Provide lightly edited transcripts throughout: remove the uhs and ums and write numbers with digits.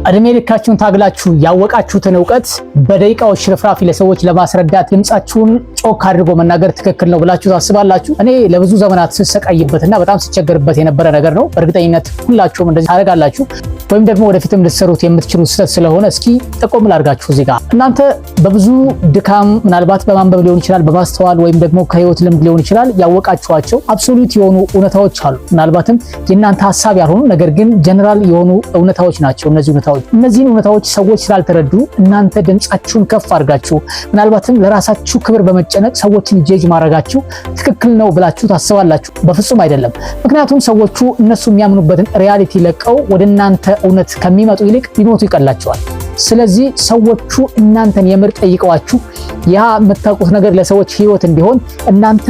እድሜ ልካችሁን ታግላችሁ ያወቃችሁትን ዕውቀት በደቂቃዎች ሽርፍራፊ ለሰዎች ለማስረዳት ድምጻችሁን ጮክ አድርጎ መናገር ትክክል ነው ብላችሁ ታስባላችሁ? እኔ ለብዙ ዘመናት ስሰቃይበትና በጣም ስቸገርበት የነበረ ነገር ነው። በእርግጠኝነት ሁላችሁም እንደዚህ ታደርጋላችሁ ወይም ደግሞ ወደፊትም ልትሰሩት የምትችሉት ስህተት ስለሆነ እስኪ ጠቆም ላድርጋችሁ። እዚህ ጋር እናንተ በብዙ ድካም ምናልባት በማንበብ ሊሆን ይችላል፣ በማስተዋል ወይም ደግሞ ከህይወት ልምድ ሊሆን ይችላል ያወቃችኋቸው አብሶሉት የሆኑ እውነታዎች አሉ። ምናልባትም የእናንተ ሐሳብ ያልሆኑ ነገር ግን ጀነራል የሆኑ እውነታዎች ናቸው። እነዚህን እውነታዎች ሰዎች ስላልተረዱ እናንተ ድምጻችሁን ከፍ አድርጋችሁ ምናልባትም ለራሳችሁ ክብር በመጨነቅ ሰዎችን ጄጅ ማድረጋችሁ ትክክል ነው ብላችሁ ታስባላችሁ። በፍጹም አይደለም። ምክንያቱም ሰዎቹ እነሱ የሚያምኑበትን ሪያሊቲ ለቀው ወደ እናንተ እውነት ከሚመጡ ይልቅ ቢሞቱ ይቀላቸዋል። ስለዚህ ሰዎቹ እናንተን የምር ጠይቀዋችሁ ያ የምታውቁት ነገር ለሰዎች ህይወት እንዲሆን እናንተ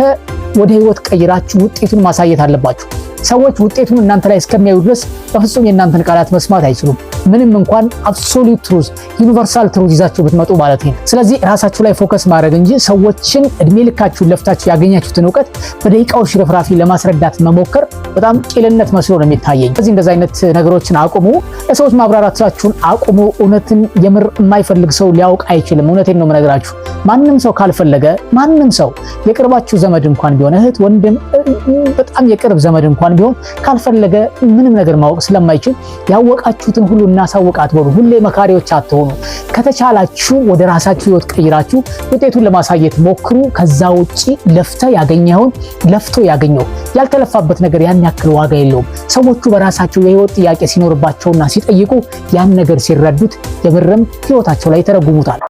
ወደ ህይወት ቀይራችሁ ውጤቱን ማሳየት አለባችሁ። ሰዎች ውጤቱን እናንተ ላይ እስከሚያዩ ድረስ በፍጹም የእናንተን ቃላት መስማት አይችሉም። ምንም እንኳን አብሶሉት ትሩዝ ዩኒቨርሳል ትሩዝ ይዛችሁ ብትመጡ ማለት ነው። ስለዚህ ራሳችሁ ላይ ፎከስ ማድረግ እንጂ ሰዎችን እድሜ ልካችሁን ለፍታችሁ ያገኛችሁትን ዕውቀት በደቂቃዎች ሽርፍራፊ ለማስረዳት መሞከር በጣም ቂልነት መስሎ ነው የሚታየኝ። ስለዚህ እንደዚህ አይነት ነገሮችን አቁሙ። ለሰዎች ማብራራታችሁን አቁሙ። እውነትን የምር የማይፈልግ ሰው ሊያውቅ አይችልም። እውነቴን ነው የምነግራችሁ። ማንም ሰው ካልፈለገ ማንም ሰው የቅርባችሁ ዘመድ እንኳን ቢሆን እህት፣ ወንድም፣ በጣም የቅርብ ዘመድ እንኳን ቢሆን ካልፈለገ ምንም ነገር ማወቅ ስለማይችል ያወቃችሁትን ሁሉ እናሳውቅ አትበሉ። ሁሌ መካሪዎች አትሆኑ። ከተቻላችሁ ወደ ራሳችሁ ህይወት ቀይራችሁ ውጤቱን ለማሳየት ሞክሩ። ከዛ ውጪ ለፍቶ ያገኘው ያልተለፋበት ነገር ያን ያክል ዋጋ የለውም። ሰዎቹ በራሳቸው የህይወት ጥያቄ ሲኖርባቸውና ሲጠይቁ ያን ነገር ሲረዱት የምርም ህይወታቸው ላይ ተረጉሙታል።